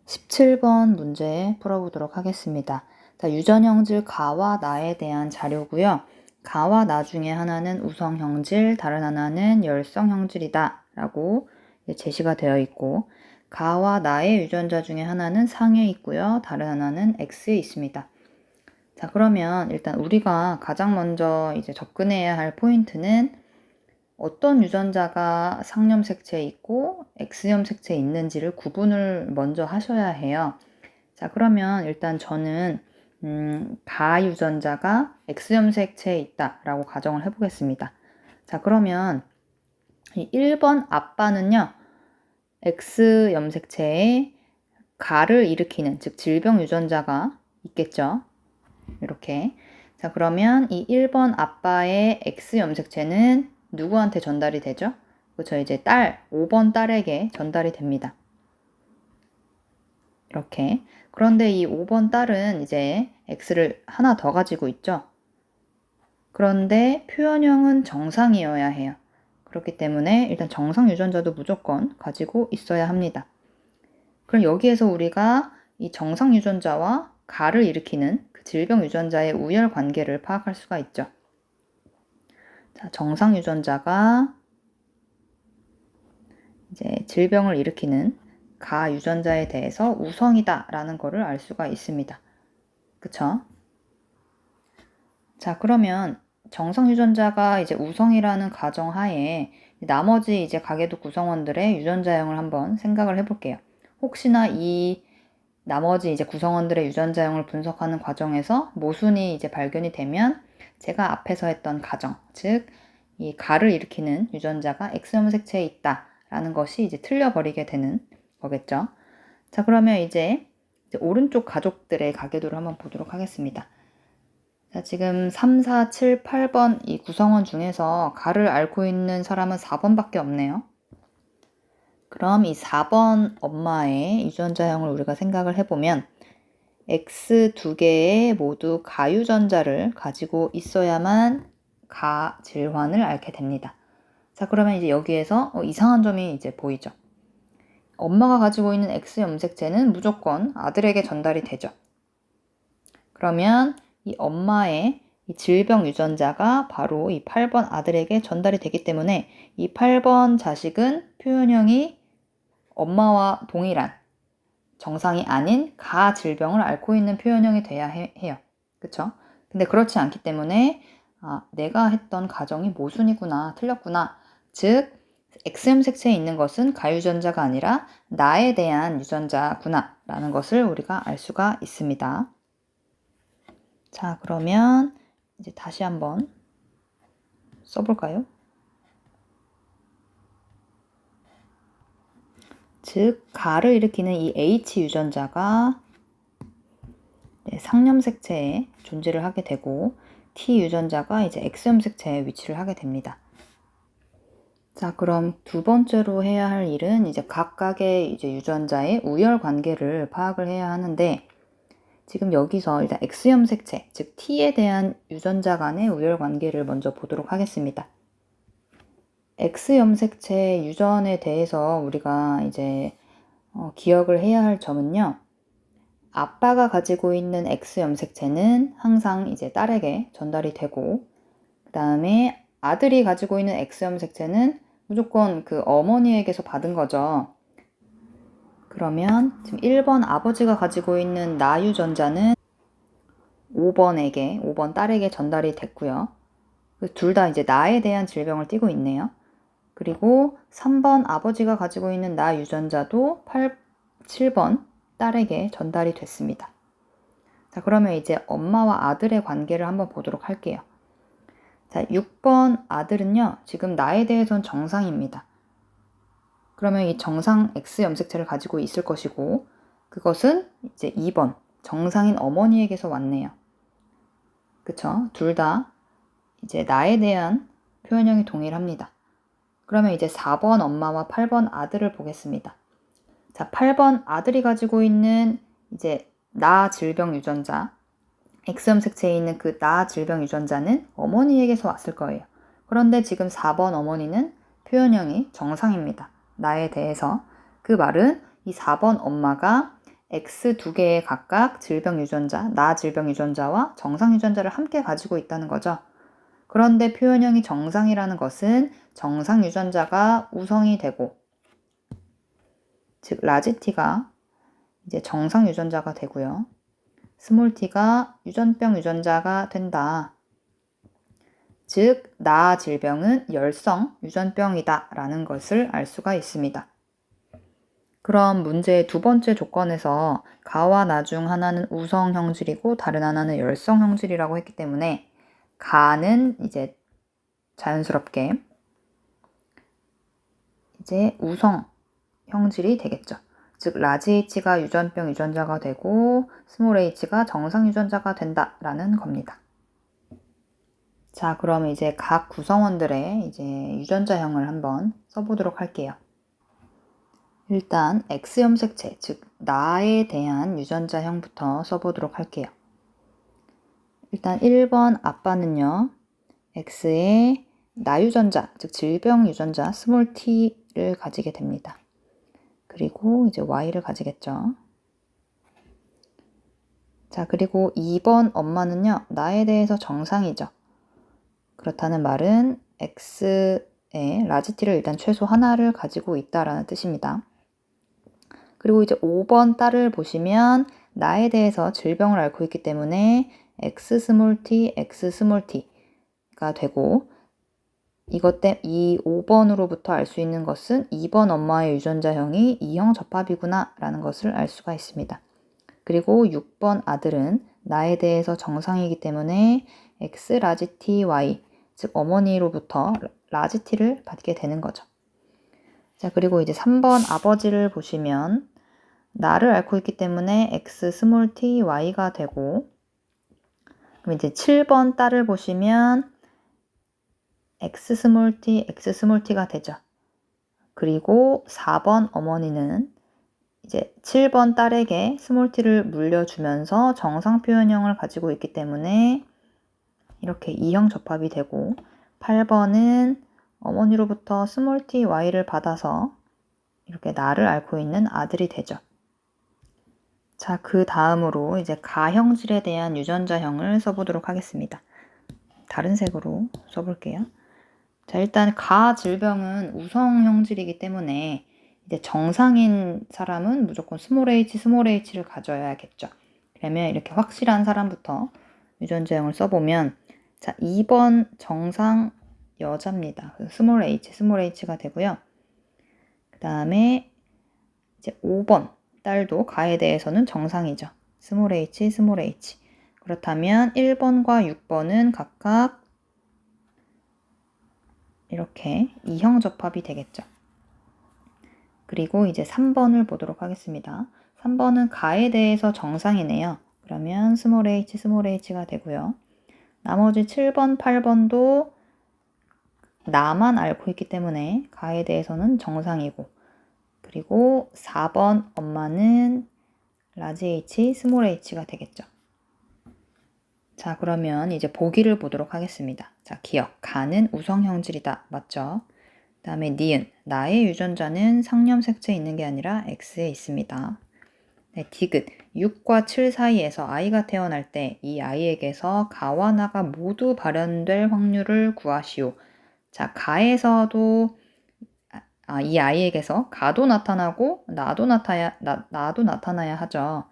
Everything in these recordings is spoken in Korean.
17번 문제 풀어보도록 하겠습니다. 자, 유전형질 가와 나에 대한 자료고요. 가와 나 중에 하나는 우성형질, 다른 하나는 열성형질이다 라고 제시가 되어 있고, 가와 나의 유전자 중에 하나는 상에 있고요. 다른 하나는 X에 있습니다. 자, 그러면 일단 우리가 가장 먼저 이제 접근해야 할 포인트는 어떤 유전자가 상염 색채에 있고 X염 색채에 있는지를 구분을 먼저 하셔야 해요. 자, 그러면 일단 저는 가 유전자가 X염 색채에 있다라고 가정을 해보겠습니다. 자, 그러면 이 1번 아빠는요, X염 색채에 가를 일으키는, 즉 질병 유전자가 있겠죠. 이렇게. 자, 그러면 이 1번 아빠의 X염 색채는 누구한테 전달이 되죠? 그렇죠. 이제 5번 딸에게 전달이 됩니다. 이렇게. 그런데 이 5번 딸은 이제 X를 하나 더 가지고 있죠. 그런데 표현형은 정상이어야 해요. 그렇기 때문에 일단 정상 유전자도 무조건 가지고 있어야 합니다. 그럼 여기에서 우리가 이 정상 유전자와 가를 일으키는 그 질병 유전자의 우열 관계를 파악할 수가 있죠. 자, 정상 유전자가 이제 질병을 일으키는 가 유전자에 대해서 우성이다라는 것을 알 수가 있습니다. 그쵸? 자, 그러면 정상 유전자가 이제 우성이라는 가정하에 나머지 이제 가계도 구성원들의 유전자형을 한번 생각을 해볼게요. 혹시나 이 나머지 이제 구성원들의 유전자형을 분석하는 과정에서 모순이 이제 발견이 되면 제가 앞에서 했던 가정, 즉 이 가를 일으키는 유전자가 X염 색채에 있다라는 것이 이제 틀려버리게 되는 거겠죠. 자, 그러면 이제 오른쪽 가족들의 가계도를 한번 보도록 하겠습니다. 자, 지금 3, 4, 7, 8번 이 구성원 중에서 가를 앓고 있는 사람은 4번밖에 없네요. 그럼 이 4번 엄마의 유전자형을 우리가 생각을 해보면 X 두 개의 모두 가유전자를 가지고 있어야만 가 질환을 앓게 됩니다. 자, 그러면 이제 여기에서 이상한 점이 이제 보이죠. 엄마가 가지고 있는 X 염색체는 무조건 아들에게 전달이 되죠. 그러면 이 엄마의 이 질병 유전자가 바로 이 8번 아들에게 전달이 되기 때문에 이 8번 자식은 표현형이 엄마와 동일한 정상이 아닌 가 질병을 앓고 있는 표현형이 돼야 해요. 그쵸? 근데 그렇지 않기 때문에 내가 했던 가정이 모순이구나, 틀렸구나. 즉, X염 색채에 있는 것은 가유전자가 아니라 나에 대한 유전자구나 라는 것을 우리가 알 수가 있습니다. 자, 그러면 이제 다시 한번 써볼까요? 즉, 가를 일으키는 이 H 유전자가 상염 색채에 존재를 하게 되고 T 유전자가 이제 X염 색채에 위치를 하게 됩니다. 자, 그럼 두 번째로 해야 할 일은 이제 각각의 이제 유전자의 우열 관계를 파악을 해야 하는데 지금 여기서 일단 X염 색채, 즉 T에 대한 유전자 간의 우열 관계를 먼저 보도록 하겠습니다. X염 색채 유전에 대해서 우리가 이제 기억을 해야 할 점은요. 아빠가 가지고 있는 X염 색채는 항상 이제 딸에게 전달이 되고 그 다음에 아들이 가지고 있는 X염 색채는 무조건 그 어머니에게서 받은 거죠. 그러면 지금 1번 아버지가 가지고 있는 나 유전자는 5번 딸에게 전달이 됐고요. 둘 다 이제 나에 대한 질병을 띠고 있네요. 그리고 3번 아버지가 가지고 있는 나 유전자도 7번 딸에게 전달이 됐습니다. 자, 그러면 이제 엄마와 아들의 관계를 한번 보도록 할게요. 자, 6번 아들은요, 지금 나에 대해선 정상입니다. 그러면 이 정상 X 염색체를 가지고 있을 것이고, 그것은 이제 2번, 정상인 어머니에게서 왔네요. 그쵸? 둘 다 이제 나에 대한 표현형이 동일합니다. 그러면 이제 4번 엄마와 8번 아들을 보겠습니다. 자, 8번 아들이 가지고 있는 이제 나 질병 유전자, X염 색채에 있는 그 나 질병 유전자는 어머니에게서 왔을 거예요. 그런데 지금 4번 어머니는 표현형이 정상입니다. 나에 대해서. 그 말은 이 4번 엄마가 X 두 개의 각각 질병 유전자, 나 질병 유전자와 정상 유전자를 함께 가지고 있다는 거죠. 그런데 표현형이 정상이라는 것은 정상 유전자가 우성이 되고, 즉 라지 t가 이제 정상 유전자가 되고요. 스몰 t가 유전병 유전자가 된다. 즉, 나 질병은 열성 유전병이다 라는 것을 알 수가 있습니다. 그럼 문제의 두 번째 조건에서 가와 나 중 하나는 우성 형질이고 다른 하나는 열성 형질이라고 했기 때문에 가는 이제 자연스럽게 이제 우성 형질이 되겠죠. 즉 라지 H가 유전병 유전자가 되고 스몰 h가 정상 유전자가 된다라는 겁니다. 자, 그럼 이제 각 구성원들의 이제 유전자형을 한번 써보도록 할게요. 일단 X염 색채, 즉 나에 대한 유전자형부터 써보도록 할게요. 일단 1번 아빠는요. X의 나 유전자, 즉 질병 유전자 스몰 t를 가지게 됩니다. 그리고 이제 Y를 가지겠죠. 자, 그리고 2번 엄마는요. 나에 대해서 정상이죠. 그렇다는 말은 X의 라지 t를 일단 최소 하나를 가지고 있다라는 뜻입니다. 그리고 이제 5번 딸을 보시면 나에 대해서 질병을 앓고 있기 때문에 X 스몰 t, X 스몰 t가 되고 이 5번으로부터 알 수 있는 것은 2번 엄마의 유전자형이 2형 접합이구나 라는 것을 알 수가 있습니다. 그리고 6번 아들은 나에 대해서 정상이기 때문에 X 라지 t, Y, 즉 어머니로부터 라지 t를 받게 되는 거죠. 자, 그리고 이제 3번 아버지를 보시면 나를 앓고 있기 때문에 X 스몰 t, Y가 되고 그럼 이제 7번 딸을 보시면 X 스몰 t, X 스몰 t가 되죠. 그리고 4번 어머니는 이제 7번 딸에게 스몰 t를 물려주면서 정상 표현형을 가지고 있기 때문에 이렇게 2형 접합이 되고 8번은 어머니로부터 스몰 t, Y를 받아서 이렇게 나를 앓고 있는 아들이 되죠. 자, 그 다음으로 이제 가형질에 대한 유전자형을 써보도록 하겠습니다. 다른 색으로 써볼게요. 자, 일단 가 질병은 우성 형질이기 때문에 이제 정상인 사람은 무조건 스몰 h를 가져야겠죠. 그러면 이렇게 확실한 사람부터 유전자형을 써보면 자, 2번 정상 여자입니다. 스몰 h가 되고요. 그 다음에 이제 5번 딸도 가에 대해서는 정상이죠. 스몰 h. 그렇다면 1번과 6번은 각각 이렇게 2형 접합이 되겠죠. 그리고 이제 3번을 보도록 하겠습니다. 3번은 가에 대해서 정상이네요. 그러면 스몰 h가 되고요. 나머지 7번, 8번도 나만 앓고 있기 때문에 가에 대해서는 정상이고 그리고 4번 엄마는 라지 H, 스몰 h가 되겠죠. 자, 그러면 이제 보기를 보도록 하겠습니다. 자, 기억, 가는 우성 형질이다. 맞죠? 그 다음에 니은, 나의 유전자는 상념 색채에 있는 게 아니라 X에 있습니다. 네, 디귿, 6과 7 사이에서 아이가 태어날 때 이 아이에게서 가와 나가 모두 발현될 확률을 구하시오. 자, 가에서도 이 아이에게서 가도 나타나고 나도 나타나야 하죠.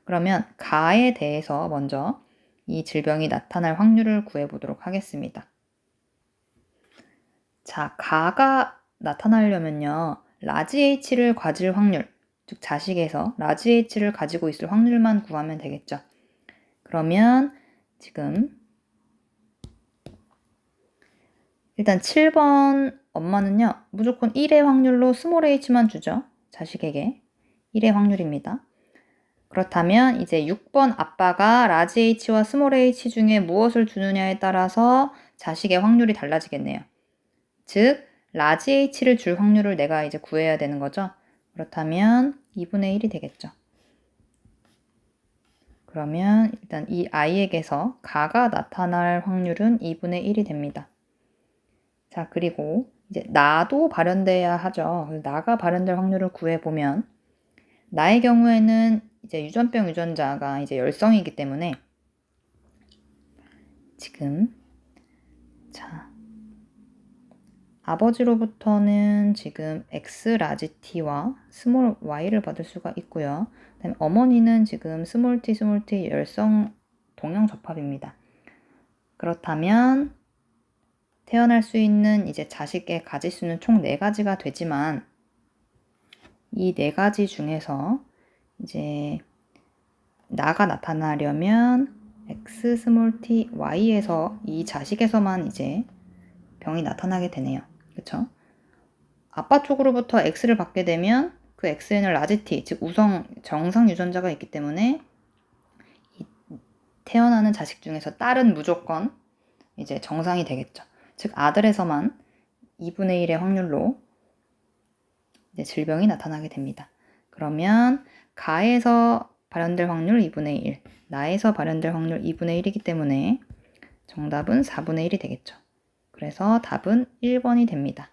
그러면 가에 대해서 먼저 이 질병이 나타날 확률을 구해보도록 하겠습니다. 자, 가가 나타나려면요. 라지 H를 가질 확률, 즉 자식에서 라지 H를 가지고 있을 확률만 구하면 되겠죠. 그러면 지금 일단 7번 엄마는요. 무조건 1의 확률로 스몰 h만 주죠. 자식에게 1의 확률입니다. 그렇다면 이제 6번 아빠가 라지 h와 스몰 h 중에 무엇을 주느냐에 따라서 자식의 확률이 달라지겠네요. 즉 라지 h를 줄 확률을 내가 이제 구해야 되는 거죠. 그렇다면 2분의 1이 되겠죠. 그러면 일단 이 아이에게서 가가 나타날 확률은 2분의 1이 됩니다. 자, 그리고 이제 나도 발현돼야 하죠. 나가 발현될 확률을 구해보면 나의 경우에는 이제 유전병 유전자가 이제 열성이기 때문에 지금 자 아버지로부터는 지금 X 라지 T와 스몰 Y를 받을 수가 있고요. 그다음에 어머니는 지금 스몰 T 열성 동형 접합입니다. 그렇다면 태어날 수 있는 이제 자식의 가지수는 총 4가지가 되지만 이 4가지 중에서 이제 나가 나타나려면 X 스몰 T Y에서 이 자식에서만 이제 병이 나타나게 되네요. 그쵸? 아빠 쪽으로부터 X를 받게 되면 그 X에는 라지 T, 즉 우성 정상 유전자가 있기 때문에 태어나는 자식 중에서 딸은 무조건 이제 정상이 되겠죠. 즉 아들에서만 2분의 1의 확률로 이제 질병이 나타나게 됩니다. 그러면 가에서 발현될 확률 2분의 1, 나에서 발현될 확률 2분의 1이기 때문에 정답은 4분의 1이 되겠죠. 그래서 답은 1번이 됩니다.